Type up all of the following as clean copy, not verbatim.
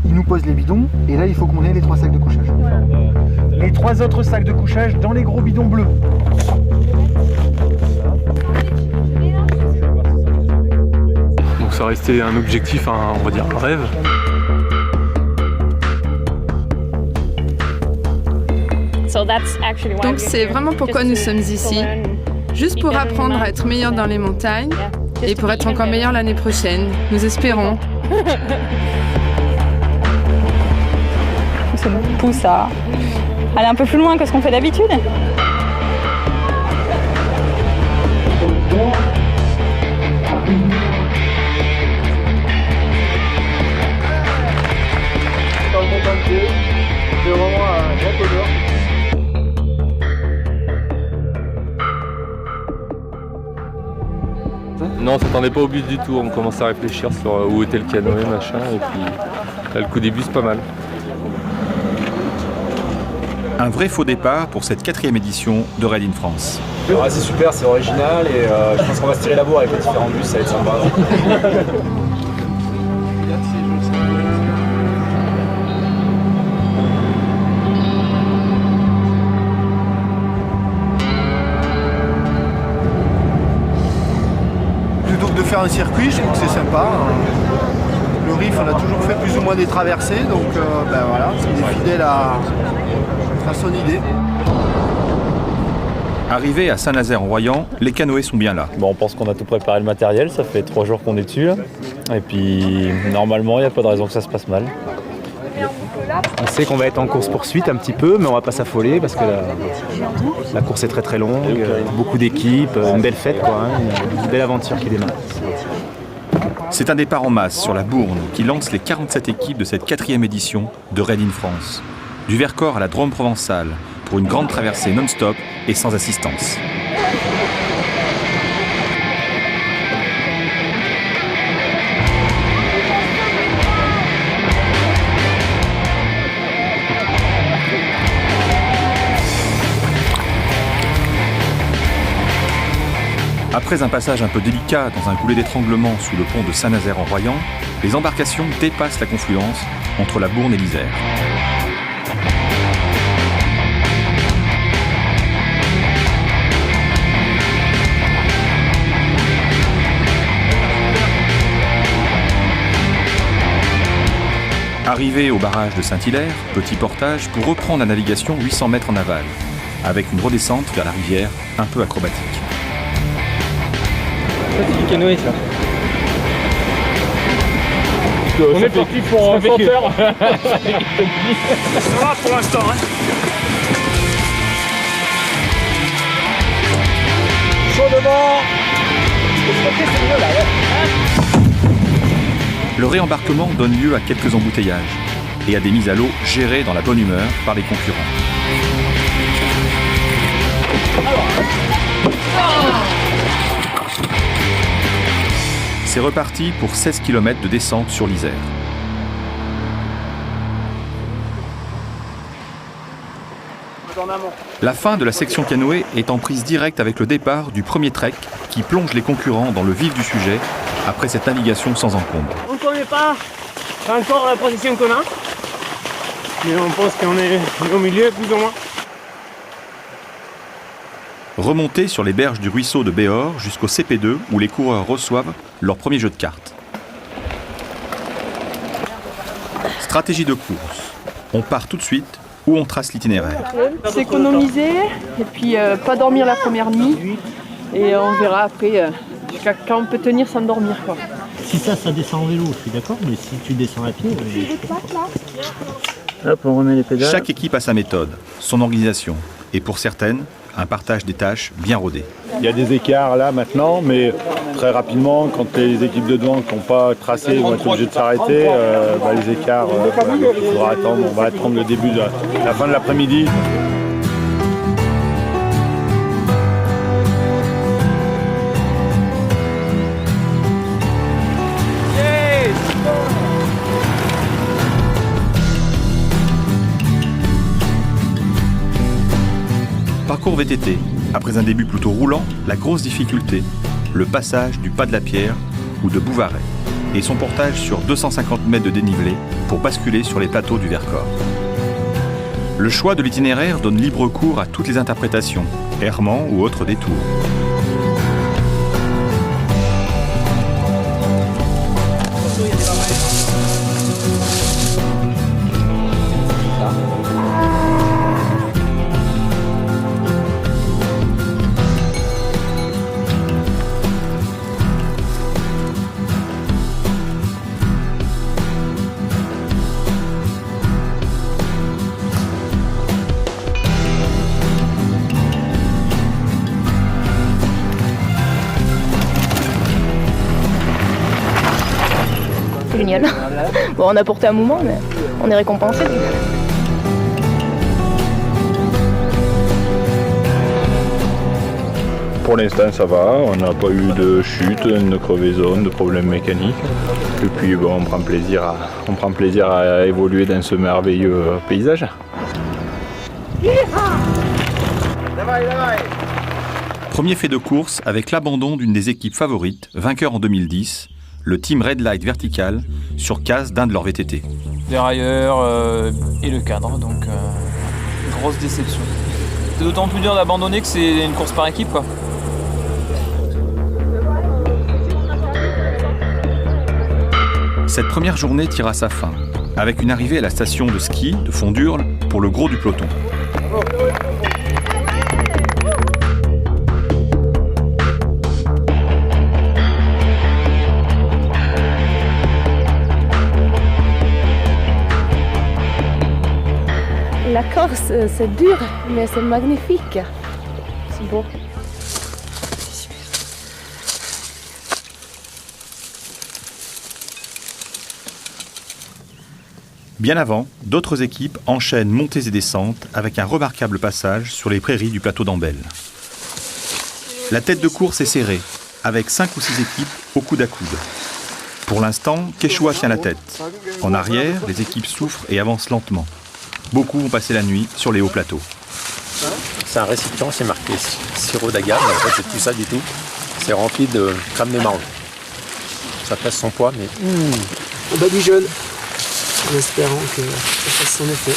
il nous pose les bidons et là il faut qu'on ait les 3 sacs de couchage. Les 3 autres sacs de couchage dans les gros bidons bleus. Donc ça restait un objectif, on va dire un rêve. Donc c'est vraiment pourquoi nous sommes ici, juste pour apprendre à être meilleur dans les montagnes et pour être encore meilleur l'année prochaine, nous espérons. Ça nous pousse à aller un peu plus loin que ce qu'on fait d'habitude. C'est vraiment un grand bonheur. Non, on s'attendait pas au but du tout, on commençait à réfléchir sur où était le canoë, machin, et puis là, le coup des bus, pas mal. Un vrai faux départ pour cette 4e édition de Raid in France. Ah, c'est super, c'est original et je pense qu'on va se tirer la bourre avec les différents bus, ça va être sympa. Plutôt que de faire un circuit, je trouve que c'est sympa. Le Rif, on a toujours fait plus ou moins des traversées, donc voilà, il est fidèle à son idée. Arrivé à Saint-Nazaire-en-Royan, les canoës sont bien là. Bon, on pense qu'on a tout préparé le matériel, ça fait 3 jours qu'on est dessus. Là. Et puis normalement, il n'y a pas de raison que ça se passe mal. On sait qu'on va être en course-poursuite un petit peu, mais on va pas s'affoler parce que la course est très très longue, beaucoup d'équipes, une belle fête, quoi, une belle aventure qui démarre. C'est un départ en masse sur la Bourne qui lance les 47 équipes de cette 4e édition de Raid in France. Du Vercors à la Drôme provençale, pour une grande traversée non-stop et sans assistance. Après un passage un peu délicat dans un goulet d'étranglement sous le pont de Saint-Nazaire-en-Royan, les embarcations dépassent la confluence entre la Bourne et l'Isère. Arrivé au barrage de Saint-Hilaire, petit portage pour reprendre la navigation 800 mètres en aval, avec une redescente vers la rivière un peu acrobatique. Ça c'est du canoë ça. On est parti pour un sauteur. Ça va pour l'instant. Hein. Chaud devant. Le réembarquement donne lieu à quelques embouteillages et à des mises à l'eau gérées dans la bonne humeur par les concurrents. C'est reparti pour 16 km de descente sur l'Isère. La fin de la section canoë est en prise directe avec le départ du premier trek qui plonge les concurrents dans le vif du sujet après cette navigation sans encombre. On ne connaît pas encore la position qu'on a, mais on pense qu'on est au milieu plus ou moins. Remonter sur les berges du ruisseau de Béhor jusqu'au CP2 où les coureurs reçoivent leur premier jeu de cartes. Stratégie de course. On part tout de suite où on trace l'itinéraire. S'économiser et puis pas dormir la première nuit et on verra après quand on peut tenir sans dormir, quoi. Si ça descend en vélo, je suis d'accord, mais si tu descends à pied, Hop, on remet les pédales. Chaque équipe a sa méthode, son organisation et pour certaines, un partage des tâches bien rodé. Il y a des écarts là maintenant, mais très rapidement, quand les équipes de devant qui n'ont pas tracé vont être obligées de s'arrêter, les écarts, il faudra attendre. On va attendre le début de la fin de l'après-midi. Parcours VTT. Après un début plutôt roulant, la grosse difficulté, le passage du Pas de la Pierre ou de Bouvaret. et son portage sur 250 mètres de dénivelé pour basculer sur les plateaux du Vercors. Le choix de l'itinéraire donne libre cours à toutes les interprétations, errements ou autres détours. Génial. Bon, on a porté un moment, mais on est récompensé. Pour l'instant ça va, on n'a pas eu de chute, de crevaison, de problèmes mécaniques. Et puis bon, on prend plaisir à évoluer dans ce merveilleux paysage. Premier fait de course avec l'abandon d'une des équipes favorites, vainqueur en 2010, le team Red Light Vertical, sur casse d'un de leurs VTT. Dérailleur et le cadre, donc grosse déception. C'est d'autant plus dur d'abandonner que c'est une course par équipe, quoi. Cette première journée tire à sa fin, avec une arrivée à la station de ski de Fondurle pour le gros du peloton. La Corse, c'est dur, mais c'est magnifique. C'est beau. Bien avant, d'autres équipes enchaînent montées et descentes avec un remarquable passage sur les prairies du plateau d'Ambel. La tête de course est serrée, avec 5 ou 6 équipes au coude à coude. Pour l'instant, Quechua tient la tête. En arrière, les équipes souffrent et avancent lentement. Beaucoup ont passé la nuit sur les hauts plateaux. C'est un récipient, c'est marqué sirop d'agave, en fait c'est tout ça du tout. C'est rempli de crème de marron. Ça pèse son poids, mais... On badigeonne, en espérant que ça fasse son effet.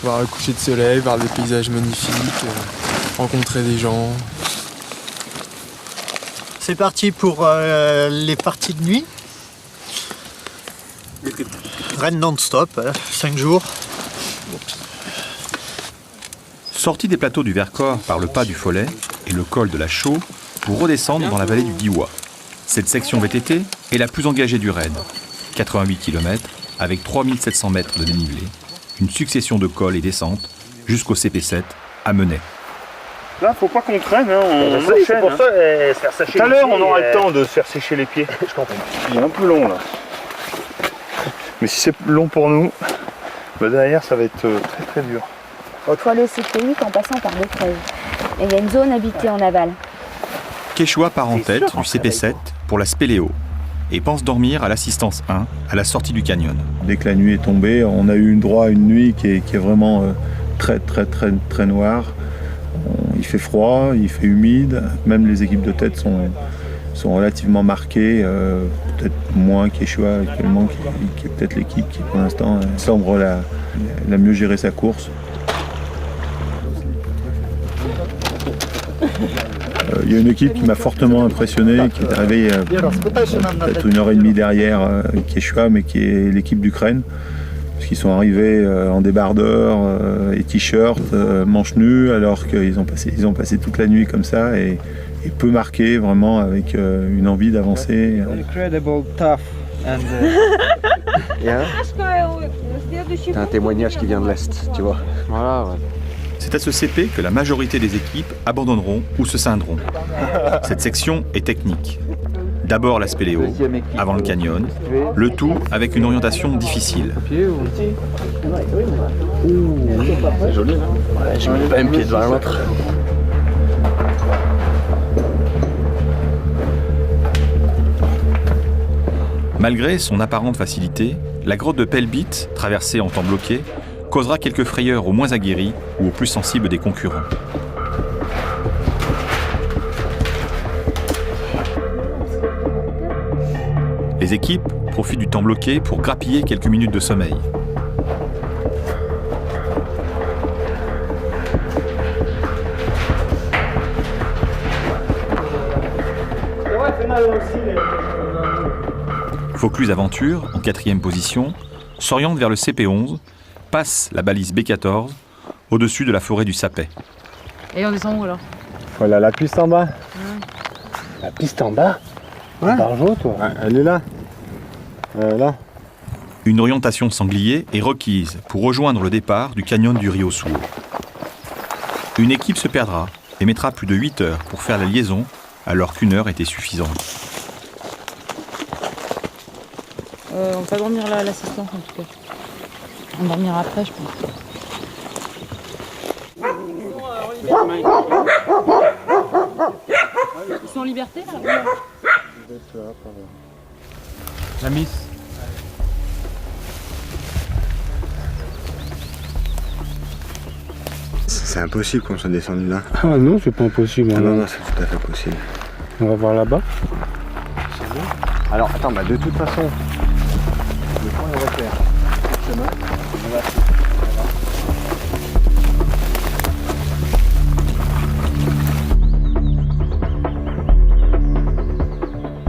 Voir le coucher de soleil, voir des paysages magnifiques, rencontrer des gens. C'est parti pour les parties de nuit. Rennes non-stop, 5 jours. Sortie des plateaux du Vercors par le pas du Follet et le col de la Chaux pour redescendre dans la vallée du Diois. Cette section VTT est la plus engagée du raid. 88 km avec 3700 mètres de dénivelé, une succession de cols et descentes jusqu'au CP7 à Menay. Là, faut pas qu'on traîne, hein, on enchaîne. C'est pour ça, se faire sécher. Tout à l'heure, on aura le temps de se faire sécher les pieds. Je comprends. Il est un peu long là. Mais si c'est long pour nous, bah derrière ça va être très très dur. Il faut aller au cyclique en passant par Détreuil. Et il y a une zone habitée en aval. Quechua part en tête du CP7 pour la Spéléo et pense dormir à l'assistance 1 à la sortie du canyon. Dès que la nuit est tombée, on a eu droit à une nuit qui est vraiment très très très très noire. Il fait froid, il fait humide, même les équipes de tête sont relativement marquées, peut-être moins Quechua actuellement, qui est peut-être l'équipe qui pour l'instant semble la mieux gérer sa course. Il y a une équipe qui m'a fortement impressionné, qui est arrivée peut-être 1h30 derrière Quechua, mais qui est l'équipe d'Ukraine. Parce qu'ils sont arrivés en débardeur et t-shirt, manches nues, alors qu'ils ont passé toute la nuit comme ça et peu marqués, vraiment avec une envie d'avancer. Incredible, tough and C'est un témoignage qui vient de l'Est, tu vois. Voilà, ouais. C'est à ce CP que la majorité des équipes abandonneront ou se scindront. Cette section est technique. D'abord la Spéléo, avant le canyon, le tout avec une orientation difficile. C'est joli, hein? Ouais, je mets pas un pied devant l'autre. Malgré son apparente facilité, la grotte de Pelbit, traversée en temps bloqué, causera quelques frayeurs aux moins aguerris ou aux plus sensibles des concurrents. Les équipes profitent du temps bloqué pour grappiller quelques minutes de sommeil. Vaucluse Aventure, en 4e position, s'oriente vers le CP11, passe la balise B14, au-dessus de la forêt du Sapet. Et on descend où alors? Voilà la piste en bas. La piste en bas? Ouais. Barjot, toi? Ouais, elle est là. Là. Une orientation sanglier est requise pour rejoindre le départ du canyon du Rio Sourd. Une équipe se perdra et mettra plus de 8 heures pour faire la liaison, alors qu'une heure était suffisante. On va dormir là à l'assistance en tout cas. On dormira après, je pense. Ils sont en liberté là? La miss. C'est impossible qu'on soit descendu là. Ah non, c'est pas impossible. Ah non, c'est tout à fait possible. On va voir là-bas. Alors attends, de toute façon, le point de repère, le chemin, on va...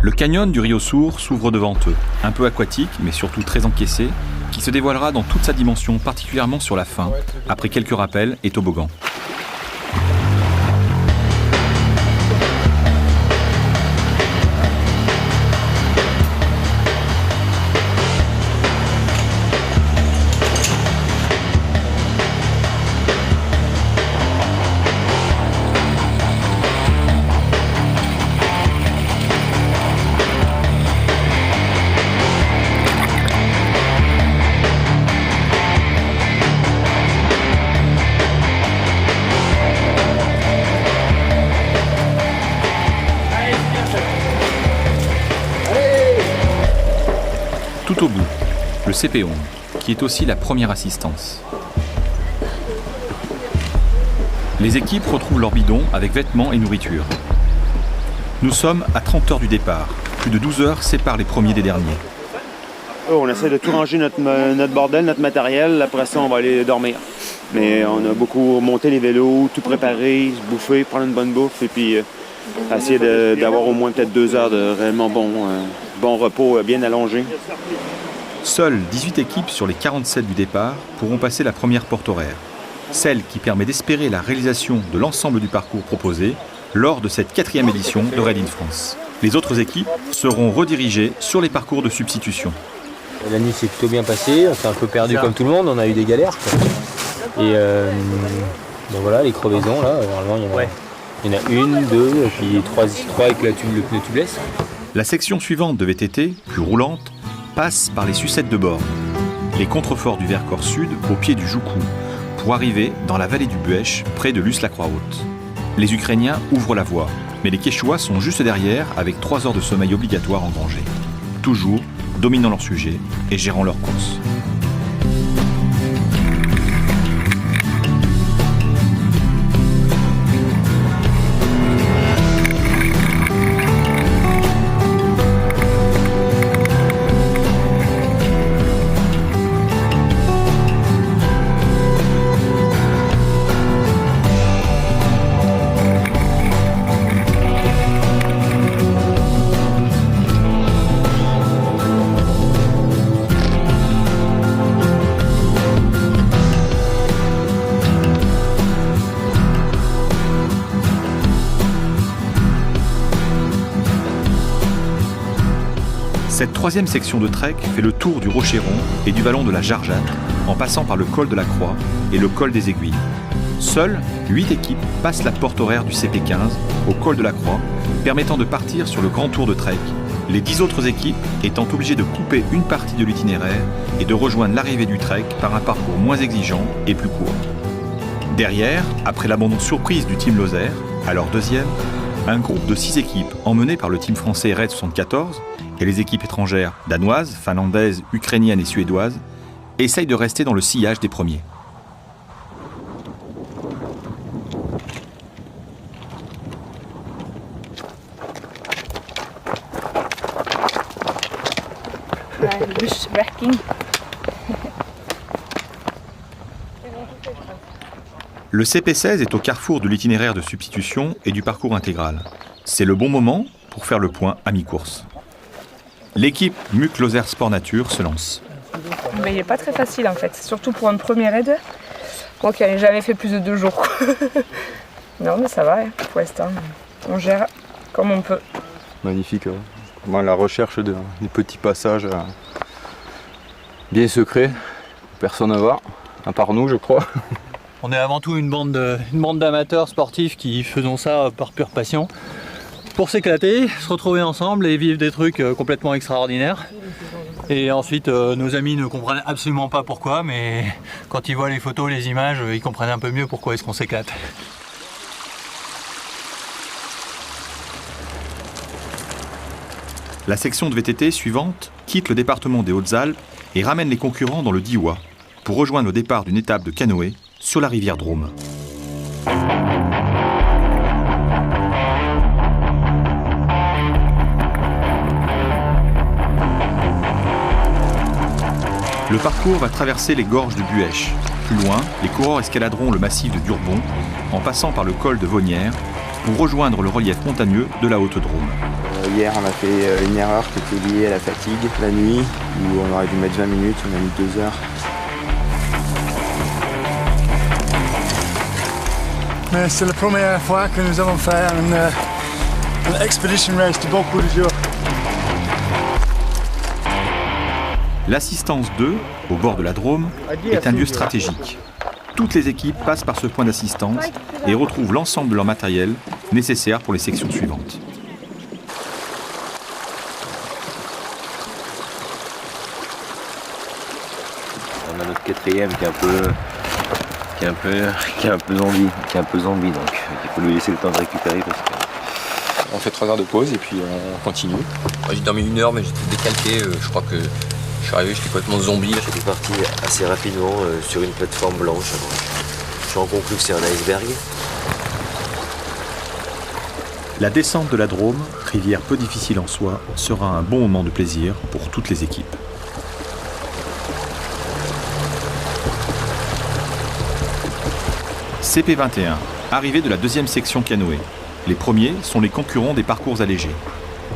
Le canyon du Rio Sourd s'ouvre devant eux, un peu aquatique mais surtout très encaissé, qui se dévoilera dans toute sa dimension, particulièrement sur la fin, après quelques rappels et toboggans. Tout au bout, le CP11, qui est aussi la première assistance. Les équipes retrouvent leur bidon avec vêtements et nourriture. Nous sommes à 30 heures du départ. Plus de 12 heures séparent les premiers des derniers. On essaie de tout ranger notre bordel, notre matériel. Après ça, on va aller dormir. Mais on a beaucoup monté les vélos, tout préparé, se bouffer, prendre une bonne bouffe et puis essayer d'avoir au moins peut-être 2 heures de réellement bon repos bien allongé. Seules 18 équipes sur les 47 du départ pourront passer la première porte horaire, celle qui permet d'espérer la réalisation de l'ensemble du parcours proposé lors de cette 4e édition de Raid in France. Les autres équipes seront redirigées sur les parcours de substitution. La nuit s'est plutôt bien passée, on s'est un peu perdu comme tout le monde, on a eu des galères, quoi. Et ben voilà, les crevaisons là, normalement il y en a une, deux, et puis trois avec le pneu tubeless. La section suivante de VTT, plus roulante, passe par les sucettes de bord, les contreforts du Vercors Sud au pied du Joucou, pour arriver dans la vallée du Buèche, près de Luce-la-Croix-Haute. Les Ukrainiens ouvrent la voie, mais les Quechua sont juste derrière avec 3 heures de sommeil obligatoire engrangées. Toujours dominant leur sujet et gérant leur course. Cette 3e section de trek fait le tour du Rocher-Rond et du vallon de la Jargeate, en passant par le col de la Croix et le col des Aiguilles. Seules 8 équipes passent la porte horaire du CP15 au col de la Croix, permettant de partir sur le grand tour de trek, les 10 autres équipes étant obligées de couper une partie de l'itinéraire et de rejoindre l'arrivée du trek par un parcours moins exigeant et plus court. Derrière, après l'abandon surprise du team Lozère, alors 2e, un groupe de 6 équipes emmenées par le team français Raid 74 et les équipes étrangères danoises, finlandaises, ukrainiennes et suédoises essayent de rester dans le sillage des premiers. Le CP16 est au carrefour de l'itinéraire de substitution et du parcours intégral. C'est le bon moment pour faire le point à mi-course. L'équipe MUC Lozère Sport Nature se lance. Il n'est pas très facile en fait, surtout pour un premier raid. Moi qui n'avais jamais fait plus de 2 jours. Non mais ça va, pour l'instant, on gère comme on peut. Magnifique. Moi, la recherche des petits passages bien secrets, personne à voir, à part nous je crois. On est avant tout une bande d'amateurs sportifs qui faisons ça par pure passion. Pour s'éclater, se retrouver ensemble et vivre des trucs complètement extraordinaires. Et ensuite, nos amis ne comprennent absolument pas pourquoi, mais quand ils voient les photos, les images, ils comprennent un peu mieux pourquoi est-ce qu'on s'éclate. La section de VTT suivante quitte le département des Hautes-Alpes et ramène les concurrents dans le Diois pour rejoindre le départ d'une étape de canoë sur la rivière Drôme. Le parcours va traverser les gorges de Buèche. Plus loin, les coureurs escaladeront le massif de Durbon en passant par le col de Vonière pour rejoindre le relief montagneux de la Haute-Drôme. Hier, on a fait une erreur qui était liée à la fatigue la nuit, où on aurait dû mettre 20 minutes, on a mis 2 heures. Mais c'est la première fois que nous avons fait une expedition race de beaucoup de jours. L'assistance 2, au bord de la Drôme, est un lieu stratégique. Toutes les équipes passent par ce point d'assistance et retrouvent l'ensemble de leur matériel nécessaire pour les sections suivantes. On a notre quatrième qui est un peu zombie, donc il faut lui laisser le temps de récupérer parce que... On fait 3 heures de pause et puis on continue. Moi, j'ai dormi 1 heure mais j'étais décalqué, je crois que je suis arrivé, j'étais complètement zombie. J'étais parti assez rapidement sur une plateforme blanche. J'en conclus que c'est un iceberg. La descente de la Drôme, rivière peu difficile en soi, sera un bon moment de plaisir pour toutes les équipes. CP21, arrivée de la 2e section canoë. Les premiers sont les concurrents des parcours allégés.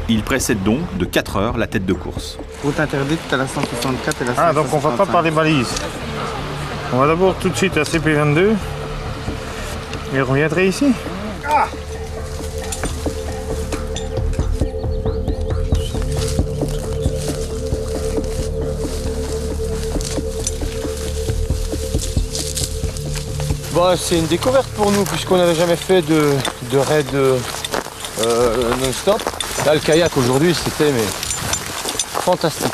Ils précèdent donc de 4 heures la tête de course. Route interdite à la 164 et la 165. Ah, donc on va pas par les balises. On va d'abord tout de suite à CP22 et on reviendrait ici. Ah. Bon, c'est une découverte pour nous puisqu'on n'avait jamais fait de raid non-stop. Là, le kayak aujourd'hui, c'était fantastique.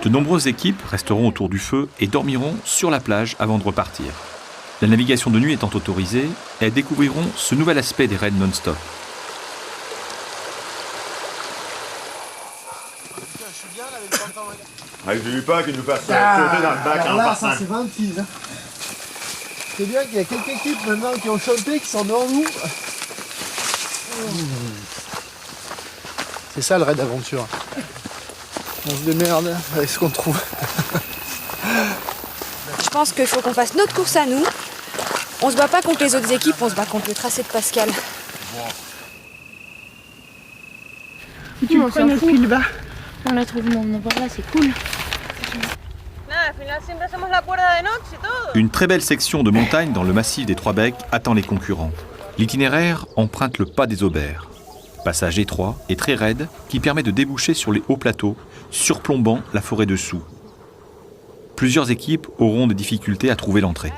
De nombreuses équipes resteront autour du feu et dormiront sur la plage avant de repartir. La navigation de nuit étant autorisée, elles découvriront ce nouvel aspect des raids non-stop. Avec du pas qui nous passe sauter dans le bac en là, partant. ça c'est 26. Hein. C'est bien qu'il y a quelques équipes maintenant qui ont chanté, qui sont devant nous. C'est ça le raid d'aventure. On se démerde avec ce qu'on trouve. Je pense qu'il faut qu'on fasse notre course à nous. On se bat pas contre les autres équipes, on se bat contre le tracé de Pascal. Tu prends notre pile bas. On la trouve non, voilà, c'est cool. Une très belle section de montagne dans le massif des Trois Becs attend les concurrents. L'itinéraire emprunte le pas des Aubers. Passage étroit et très raide qui permet de déboucher sur les hauts plateaux, surplombant la forêt dessous. Plusieurs équipes auront des difficultés à trouver l'entrée.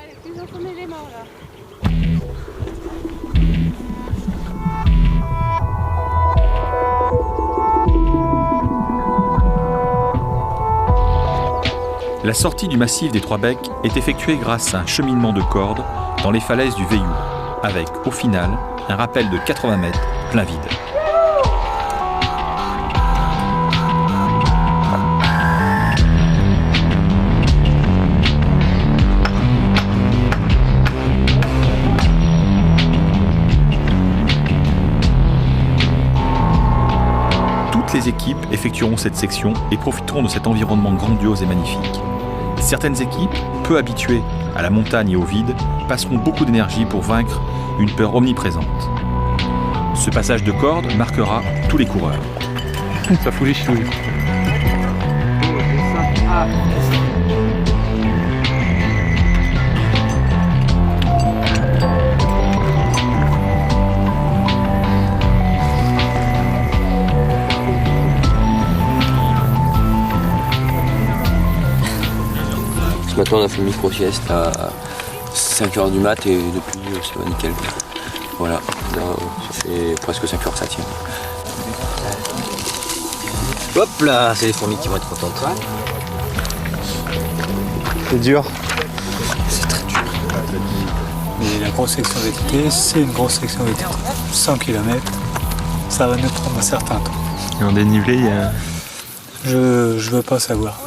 La sortie du massif des Trois Becs est effectuée grâce à un cheminement de cordes dans les falaises du Veillou, avec, au final, un rappel de 80 mètres plein vide. Toutes les équipes effectueront cette section et profiteront de cet environnement grandiose et magnifique. Certaines équipes, peu habituées à la montagne et au vide, passeront beaucoup d'énergie pour vaincre une peur omniprésente. Ce passage de corde marquera tous les coureurs. Ça fout les chouilles. Ce matin on a fait une micro-sieste à 5h du mat et depuis c'est pas nickel. Voilà, là, ça fait presque 5 heures que ça tient. Hop là, c'est les fourmis qui vont être contentes. C'est dur. C'est très dur. Mais la grosse section VTT, c'est une grosse section VTT. 100 km, ça va nous prendre un certain temps. Et en dénivelé, il y a... Je veux pas savoir.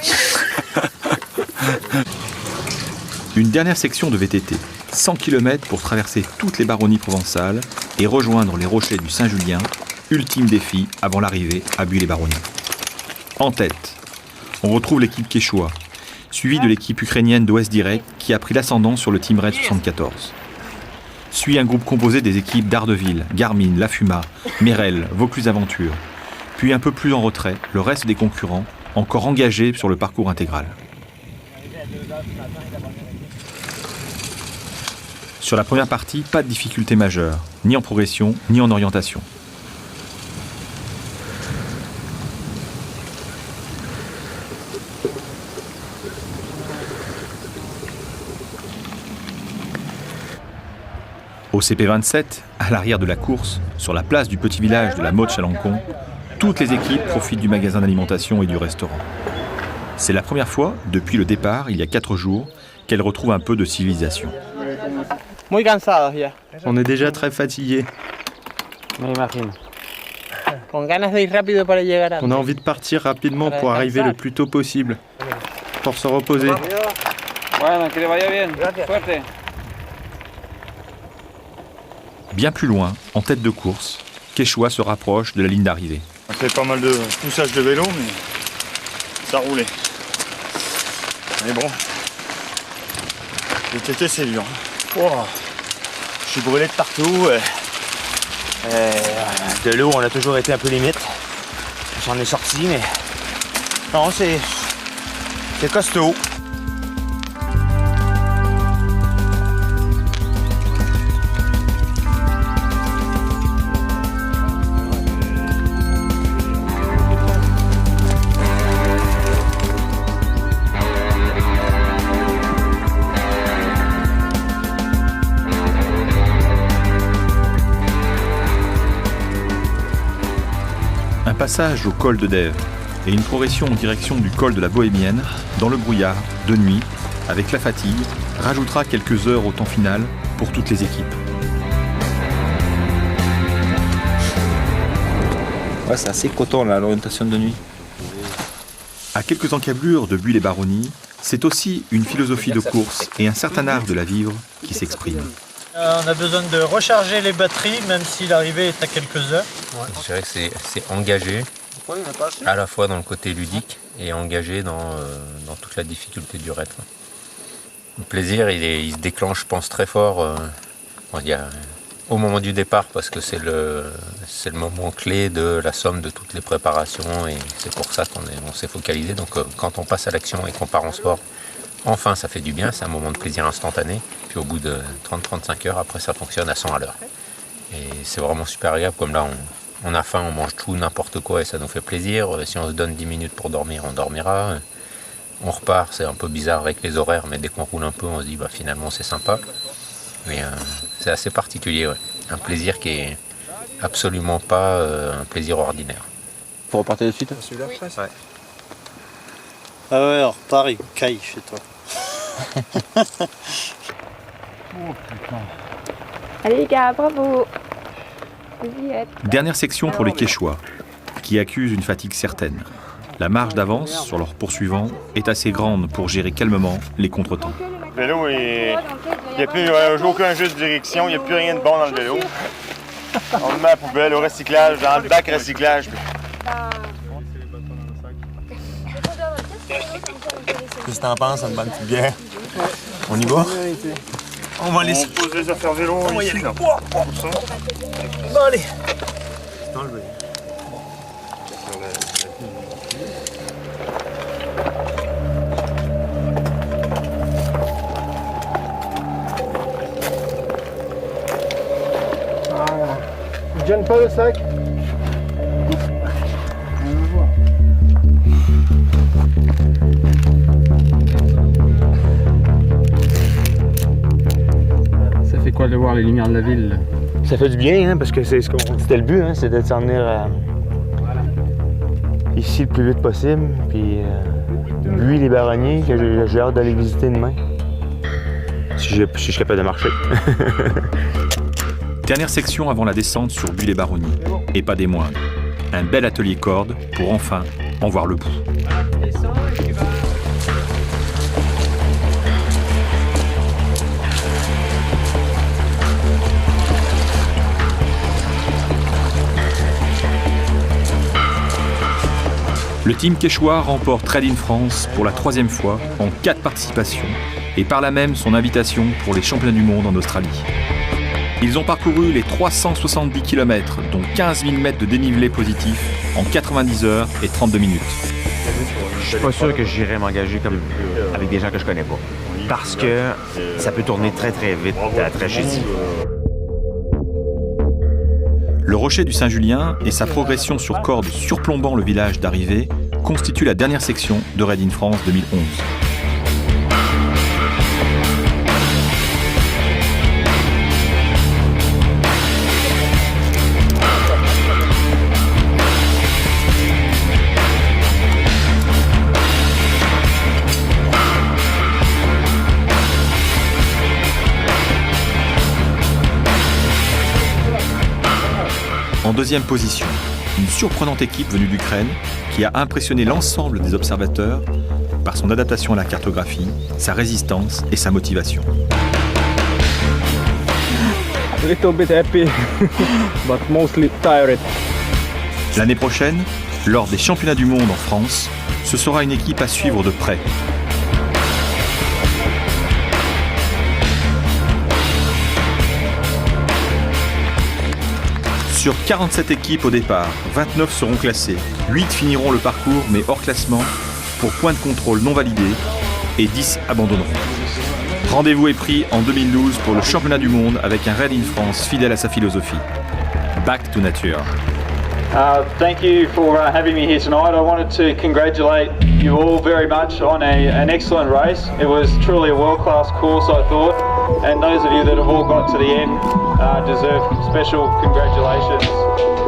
Une dernière section de VTT, 100 km pour traverser toutes les baronnies provençales et rejoindre les rochers du Saint-Julien, ultime défi avant l'arrivée à Buis-les-Baronnies. En tête, on retrouve l'équipe quechua, suivie de l'équipe ukrainienne d'Ouest Direct qui a pris l'ascendant sur le Team Red 74. Suit un groupe composé des équipes d'Ardeville, Garmin, La Fuma, Merrell, Vaucluse Aventure. Puis un peu plus en retrait, le reste des concurrents, encore engagés sur le parcours intégral. Sur la première partie, pas de difficulté majeure, ni en progression, ni en orientation. Au CP27, à l'arrière de la course, sur la place du petit village de la Motte-Chalancon, toutes les équipes profitent du magasin d'alimentation et du restaurant. C'est la première fois, depuis le départ, il y a 4 jours, qu'elles retrouvent un peu de civilisation. On est déjà très fatigués. On a envie de partir rapidement pour arriver le plus tôt possible, pour se reposer. Bien plus loin, en tête de course, Quechua se rapproche de la ligne d'arrivée. On fait pas mal de poussage de vélo, mais ça roulait. Mais bon, le TT c'est dur. Oh, je suis brûlé de partout. De l'eau, on a toujours été un peu limite. J'en ai sorti, mais non, c'est costaud. Passage au col de Dèvres et une progression en direction du col de la Bohémienne, dans le brouillard, de nuit, avec la fatigue, rajoutera quelques heures au temps final pour toutes les équipes. Ouais, c'est assez coton là, l'orientation de nuit. À quelques encablures de Buis-les-Baronnies, c'est aussi une philosophie de course et un certain art de la vivre qui s'expriment. On a besoin de recharger les batteries, même si l'arrivée est à quelques heures. Je dirais que c'est engagé, à la fois dans le côté ludique et engagé dans toute la difficulté du raid. Le plaisir, il se déclenche, je pense, très fort au moment du départ, parce que c'est le moment clé de la somme de toutes les préparations, et c'est pour ça qu'on s'est focalisé. Donc quand on passe à l'action et qu'on part en sport, enfin ça fait du bien, c'est un moment de plaisir instantané. Puis au bout de 30-35 heures, après ça fonctionne à 100 à l'heure. Et c'est vraiment super agréable, comme là on a faim, on mange tout, n'importe quoi et ça nous fait plaisir. Si on se donne 10 minutes pour dormir, on dormira. On repart, c'est un peu bizarre avec les horaires, mais dès qu'on roule un peu, on se dit finalement c'est sympa. Mais c'est assez particulier, ouais. Un plaisir qui est absolument pas un plaisir ordinaire. Vous repartez de suite? Celui-là, ouais. Ah ouais, en retard, il caille chez toi. Oh putain. Allez les gars, bravo. Dernière section pour les Quechua, qui accusent une fatigue certaine. La marge d'avance sur leurs poursuivants est assez grande pour gérer calmement les contretemps. Le vélo, il n'y a plus aucun jeu de direction, il n'y a plus rien de bon dans le vélo. On le met à la poubelle, au recyclage, dans le bac recyclage. Qu'est-ce que t'en penses, une bonne petite bière? On y va? On va aller... On pose les affaires vélo on va y ici, aller. là. Bon, allez. Enlevé. Je gêne pas le sac. Ça fait quoi de voir les lumières de la ville? Ça fait du bien, hein, parce que c'était le but, hein, c'était de s'en venir ici le plus vite possible. Puis Buis, les Baronniers, que j'ai hâte d'aller visiter demain. Si je suis capable de marcher. Dernière section avant la descente sur Buis les Baronnies, et pas des moindres. Un bel atelier corde pour enfin en voir le bout. Le team quechua remporte Raid in France pour la 3e fois en 4 participations et par là même son invitation pour les championnats du monde en Australie. Ils ont parcouru les 370 km, dont 15 000 mètres de dénivelé positif en 90 heures et 32 minutes. Je suis pas sûr que j'irai m'engager comme avec des gens que je connais pas. Parce que ça peut tourner très très vite à la tragédie. Le rocher du Saint-Julien et sa progression sur corde surplombant le village d'arrivée constituent la dernière section de Raid in France 2011. En deuxième position, une surprenante équipe venue d'Ukraine qui a impressionné l'ensemble des observateurs par son adaptation à la cartographie, sa résistance et sa motivation. A little bit happy, but mostly tired. L'année prochaine, lors des championnats du monde en France, ce sera une équipe à suivre de près. Sur 47 équipes au départ, 29 seront classées, 8 finiront le parcours mais hors classement pour point de contrôle non validé et 10 abandonneront. Rendez-vous est pris en 2012 pour le championnat du monde avec un Raid in France fidèle à sa philosophie. Back to nature. Thank you for having me here tonight. I wanted to congratulate you all very much on an excellent race. It was truly a world-class course, I thought, and those of you that have all got to the end deserve special congratulations.